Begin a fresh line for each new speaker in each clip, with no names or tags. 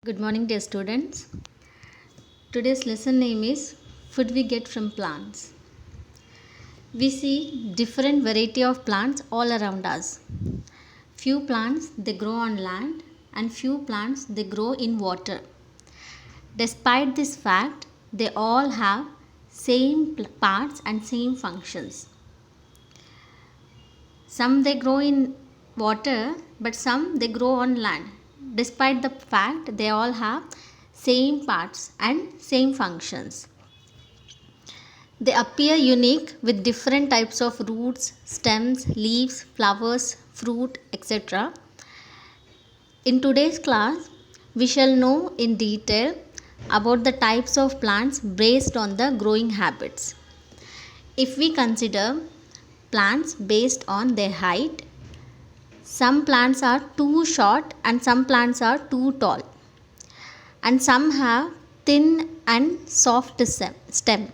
Good morning, dear students. Today's lesson name is Food We Get from Plants. We see different variety of plants all around us. Few plants they grow on land and few plants they grow in water. Despite this fact, they all have same parts and same functions. Some they grow in water, but some they grow on land. Despite the fact they all have same parts and same functions. They appear unique with different types of roots, stems, leaves, flowers, fruit, etc. In today's class, we shall know in detail about the types of plants based on the growing habits. If we consider plants based on their height, some plants are too short and some plants are too tall, and some have thin and soft stem,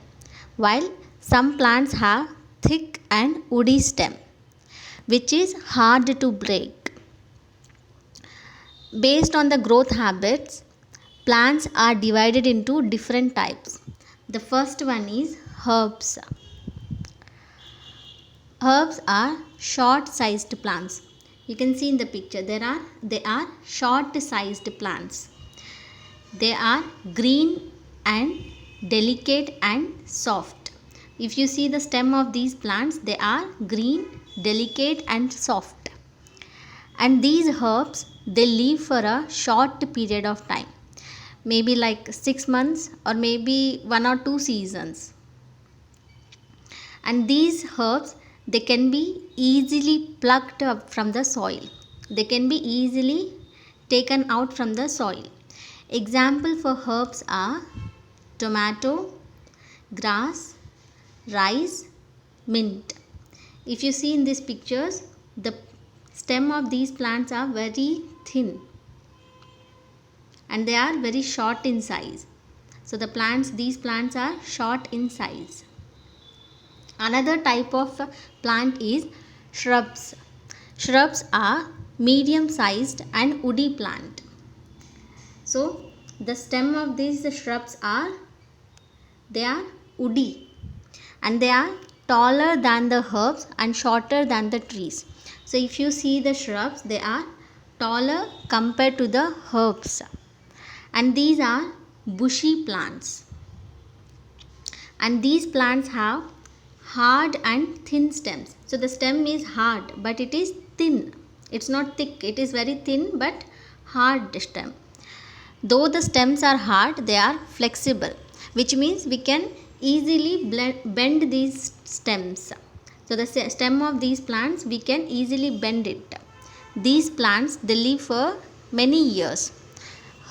while some plants have thick and woody stem, which is hard to break. Based on the growth habits, plants are divided into different types. The first one is herbs. Herbs are short sized plants. You can see in the picture they are short sized plants. They are green and delicate and soft. If you see the stem of these plants, they are green, delicate and soft. And these herbs, they live for a short period of time. Maybe like 6 months or maybe 1 or 2 seasons. And these herbs, they can be easily plucked up from the soil. They can be easily taken out from the soil. Example for herbs are tomato, grass, rice, mint. If you see in these pictures, the stem of these plants are very thin and they are very short in size. So these plants are short in size. Another type of plant is shrubs. Shrubs are medium sized and woody plant. So the stem of these shrubs they are woody and they are taller than the herbs and shorter than the trees. So if you see the shrubs, they are taller compared to the herbs, and these are bushy plants. And these plants have hard and thin stems. So the stem is hard but it is thin. It's not thick, it is very thin but hard stem. Though the stems are hard, they are flexible, which means we can easily bend these stems. So the stem of these plants, we can easily bend it. These plants, they live for many years.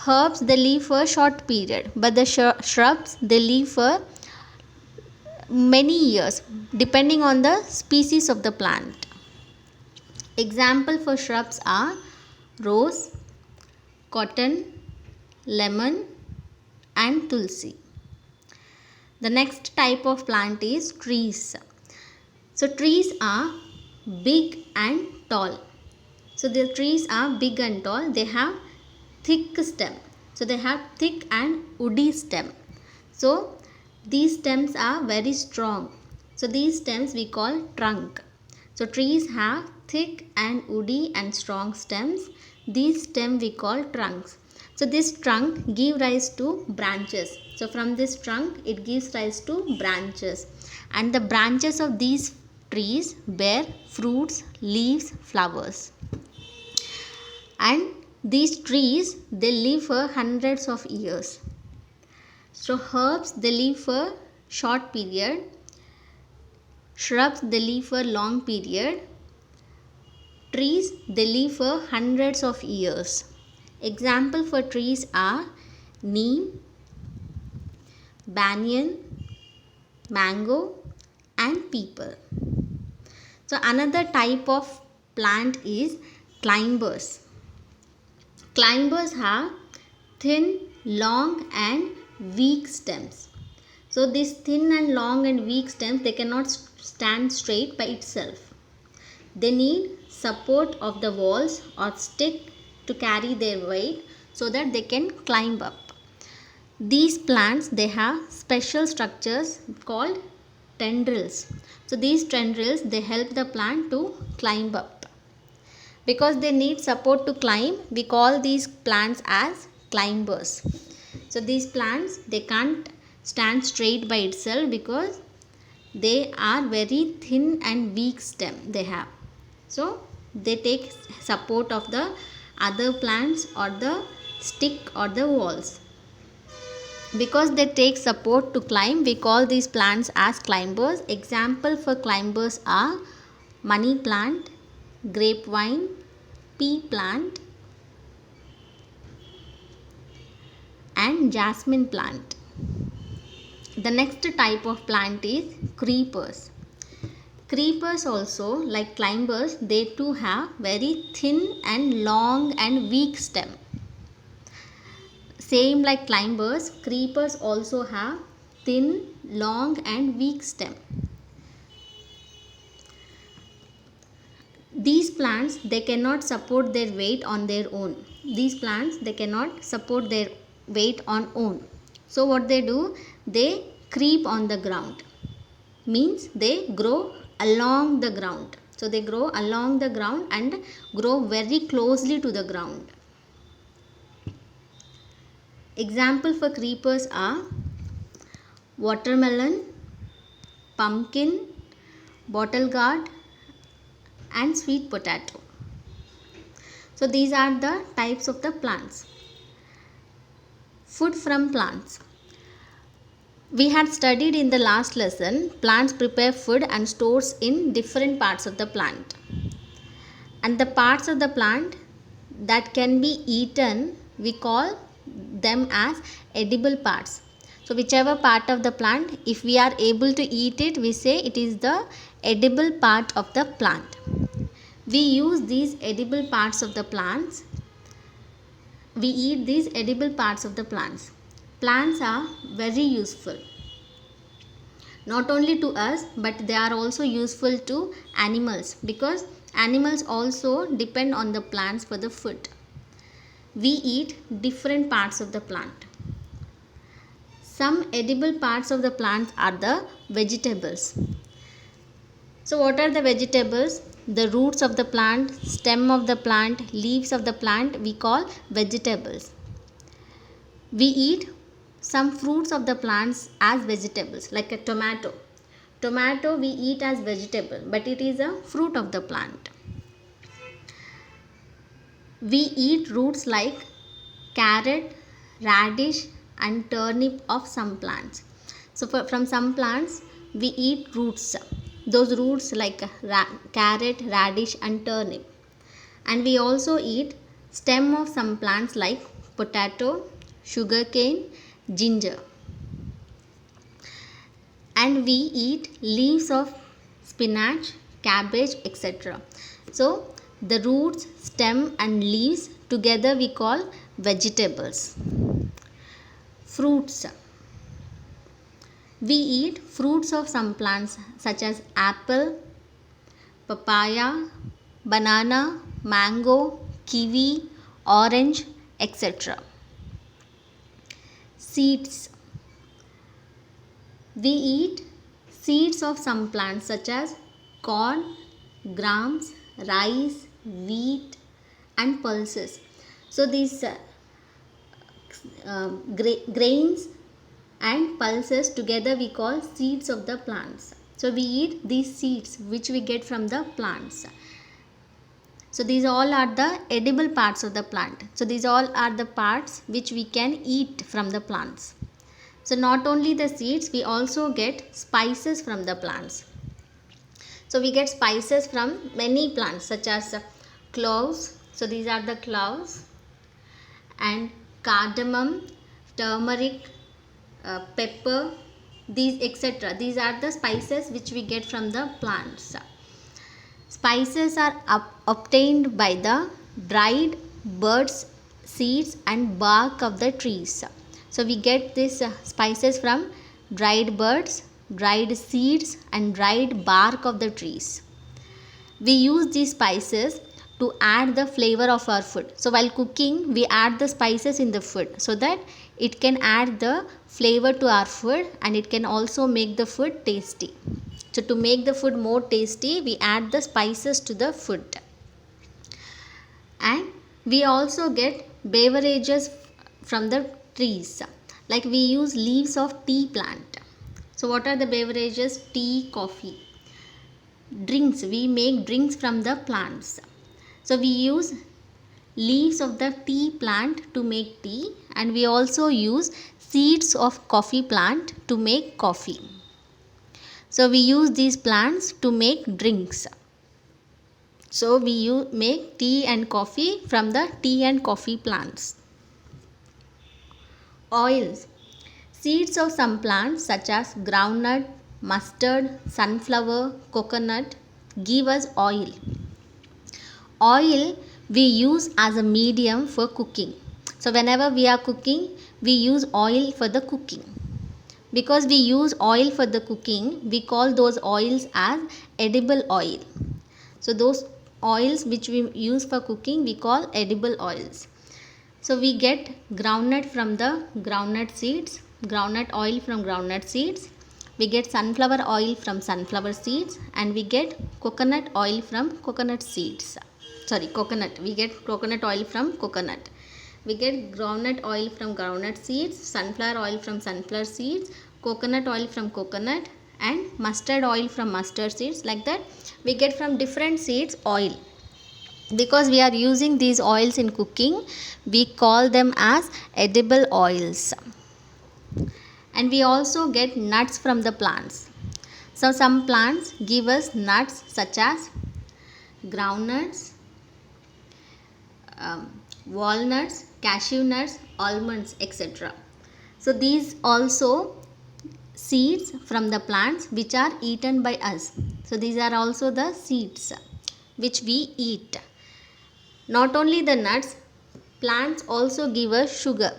Herbs, they live for a short period, but the shrubs, they live for many years depending on the species of the plant. Example for shrubs are rose, cotton, lemon and tulsi. The next type of plant is trees. So trees are big and tall. So the trees are big and tall. They have thick stem. So they have thick and woody stem. So these stems are very strong. So these stems we call trunk. So trees have thick and woody and strong stems. These stems we call trunks. So this trunk give rise to branches. So from this trunk it gives rise to branches. And the branches of these trees bear fruits, leaves, flowers. And these trees, they live for hundreds of years. So herbs, they live for short period. Shrubs, they live for long period. Trees, they live for hundreds of years. Example for trees are neem, banyan, mango and peepal. So another type of plant is climbers. Climbers have thin, long and weak stems. So these thin and long and weak stems, they cannot stand straight by itself. They need support of the walls or stick to carry their weight. so that they can climb up. These plants, they have special structures called tendrils. So these tendrils, they help the plant to climb up. Because they need support to climb, we call these plants as climbers. So these plants, they can't stand straight by itself because they are very thin and weak stem they have. So they take support of the other plants or the stick or the walls. Because they take support to climb, we call these plants as climbers. Example for climbers are money plant, grapevine, pea plant and jasmine plant. The next type of plant is creepers. Creepers also, like climbers, they too have very thin and long and weak stem. Same like climbers, creepers also have thin, long and weak stem. These plants, they cannot support their weight on their own. These plants, they cannot support their weight on own. So what they do, they creep on the ground. Means they grow along the ground. So they grow along the ground and grow very closely to the ground. Example for creepers are watermelon, pumpkin, bottle gourd and sweet potato. So these are the types of the plants. Food from plants. We had studied in the last lesson, plants prepare food and stores in different parts of the plant. And the parts of the plant that can be eaten, we call them as edible parts. So whichever part of the plant, if we are able to eat it, we say it is the edible part of the plant. We use these edible parts of the plants. We eat these edible parts of the plants. Plants are very useful. Not only to us, but they are also useful to animals, because animals also depend on the plants for the food. We eat different parts of the plant. Some edible parts of the plants are the vegetables. So what are the vegetables? The roots of the plant, stem of the plant, leaves of the plant, we call vegetables. We eat some fruits of the plants as vegetables, like a tomato. Tomato we eat as vegetable, but it is a fruit of the plant. We eat roots like carrot, radish and turnip of some plants. So from some plants we eat roots. Those roots like carrot, radish and turnip. And we also eat stem of some plants like potato, sugarcane, ginger. And we eat leaves of spinach, cabbage, etc. So the roots, stem and leaves together we call vegetables. Fruits. We eat fruits of some plants such as apple, papaya, banana, mango, kiwi, orange, etc. Seeds. We eat seeds of some plants such as corn, grams, rice, wheat and pulses. So these grains and pulses together we call seeds of the plants. So we eat these seeds which we get from the plants. So these all are the edible parts of the plant. So these all are the parts which we can eat from the plants. So not only the seeds, we also get spices from the plants. So we get spices from many plants such as cloves. So these are the cloves, and cardamom, turmeric, pepper, these etc. These are the spices which we get from the plants. Spices are obtained by the dried buds, seeds and bark of the trees. So we get these spices from dried buds, dried seeds and dried bark of the trees. We use these spices to add the flavor of our food. So while cooking, we add the spices in the food so that it can add the flavor to our food, and it can also make the food tasty. So to make the food more tasty, we add the spices to the food. And we also get beverages from the trees, like we use leaves of tea plant. So what are the beverages? Tea, coffee. Drinks, we make drinks from the plants. So we use leaves of the tea plant to make tea, and we also use seeds of coffee plant to make coffee. So we use these plants to make drinks. So we make tea and coffee from the tea and coffee plants. Oils. Seeds of some plants such as groundnut, mustard, sunflower, coconut give us oil. Oil we use as a medium for cooking. So whenever we are cooking, we use oil for the cooking. Because we use oil for the cooking, we call those oils as edible oil. So those oils which we use for cooking, we call edible oils. So we get groundnut from the groundnut seeds, groundnut oil from groundnut seeds. We get sunflower oil from sunflower seeds, and we get coconut oil from coconut seeds. Coconut. We get coconut oil from coconut. We get groundnut oil from groundnut seeds, sunflower oil from sunflower seeds, coconut oil from coconut, and mustard oil from mustard seeds. Like that, we get from different seeds oil. Because we are using these oils in cooking, we call them as edible oils. And we also get nuts from the plants. So some plants give us nuts such as groundnuts, walnuts, cashew nuts, almonds, etc. So these also seeds from the plants which are eaten by us. So these are also the seeds which we eat. Not only the nuts, plants also give us sugar.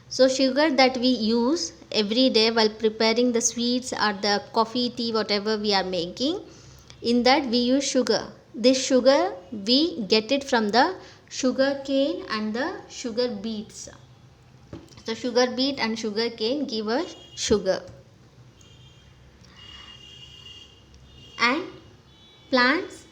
So sugar that we use every day while preparing the sweets or the coffee, tea, whatever we are making, in that we use sugar. This sugar we get it from the sugar cane and the sugar beets. So sugar beet and sugar cane give us sugar. And plants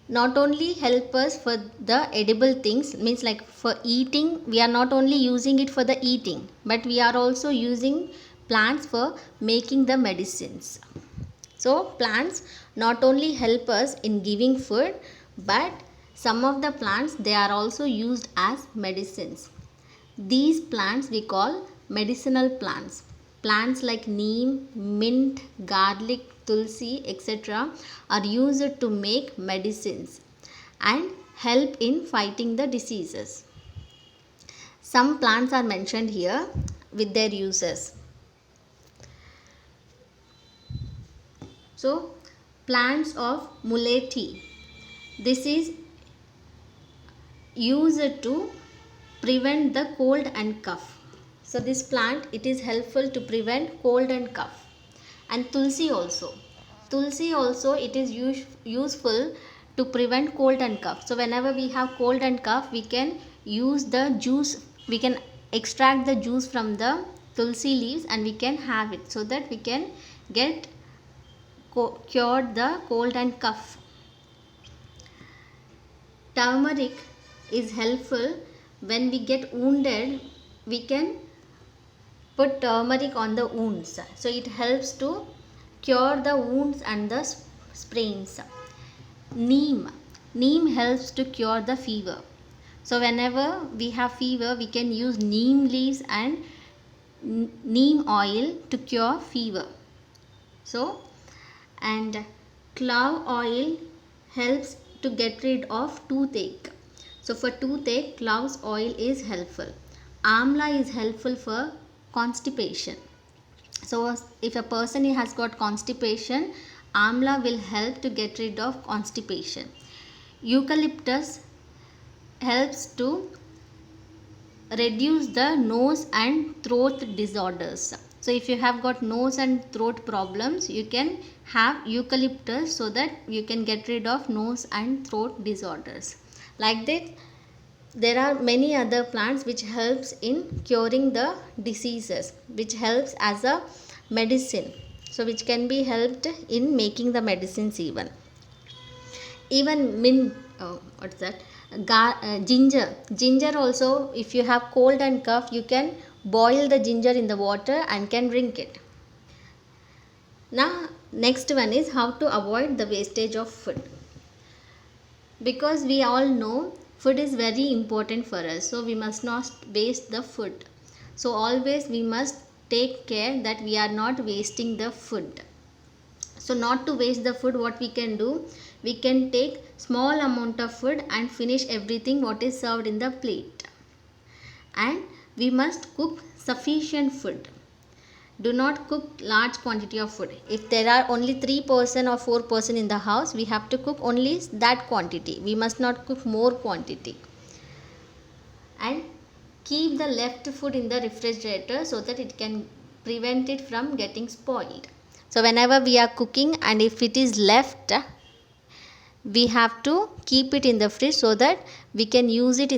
not only help us for the edible things, means like for eating, we are not only using it for the eating, but we are also using plants for making the medicines. So plants not only help us in giving food, but some of the plants, they are also used as medicines. These plants we call medicinal plants. Plants like neem, mint, garlic, tulsi, etc. are used to make medicines and help in fighting the diseases. Some plants are mentioned here with their uses. So plants of muletti. This is used to prevent the cold and cough. So this plant, it is helpful to prevent cold and cough. And tulsi also. Tulsi also, it is useful to prevent cold and cough. So whenever we have cold and cough, we can use the juice, we can extract the juice from the tulsi leaves and we can have it, so that we can get cured the cold and cough. Turmeric is helpful when we get wounded. We can put turmeric on the wounds, so it helps to cure the wounds and the sprains. Neem helps to cure the fever. So whenever we have fever, we can use neem leaves and neem oil to cure fever. So, and clove oil helps to get rid of toothache. So for toothache, clove's oil is helpful. Amla is helpful for constipation. So if a person has got constipation, amla will help to get rid of constipation. Eucalyptus helps to reduce the nose and throat disorders. So if you have got nose and throat problems, you can have eucalyptus so that you can get rid of nose and throat disorders. Like that, there are many other plants which helps in curing the diseases, which helps as a medicine, so which can be helped in making the medicines. Even mint, what's that, ginger also, if you have cold and cough, you can boil the ginger in the water and can drink it. Now next one is how to avoid the wastage of food. Because we all know food is very important for us, so we must not waste the food. So always we must take care that we are not wasting the food. So not to waste the food, what we can do, we can take small amount of food and finish everything what is served in the plate. And we must cook sufficient food. Do not cook large quantity of food. If there are only 3 person or 4 person in the house, we have to cook only that quantity. We must not cook more quantity. And keep the left food in the refrigerator so that it can prevent it from getting spoiled. So whenever we are cooking and if it is left, we have to keep it in the fridge so that we can use it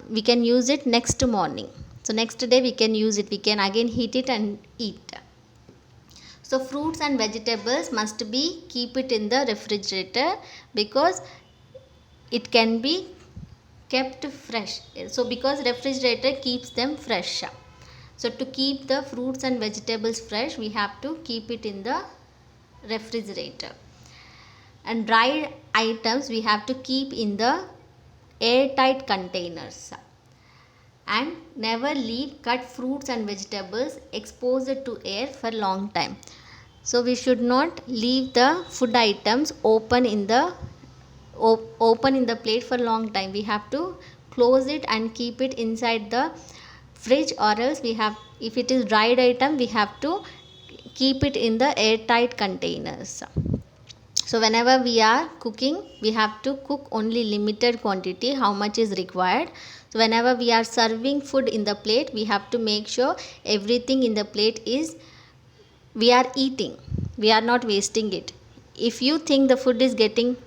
we can use it next morning. So next day we can use it, we can again heat it and eat. So fruits and vegetables must be keep it in the refrigerator because it can be kept fresh. So because refrigerator keeps them fresh. So to keep the fruits and vegetables fresh, we have to keep it in the refrigerator. And dried items we have to keep in the airtight containers. And never leave cut fruits and vegetables exposed to air for long time. So we should not leave the food items open in the plate for long time. We have to close it and keep it inside the fridge, or else we have, if it is dried item, we have to keep it in the airtight containers. So whenever we are cooking, we have to cook only limited quantity, how much is required. So whenever we are serving food in the plate, we have to make sure everything in the plate is, we are eating, we are not wasting it. If you think the food is getting,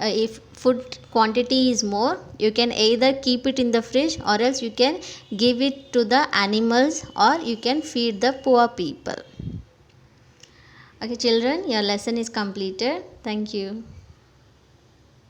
if food quantity is more, you can either keep it in the fridge or else you can give it to the animals or you can feed the poor people. Okay children, your lesson is completed. Thank you.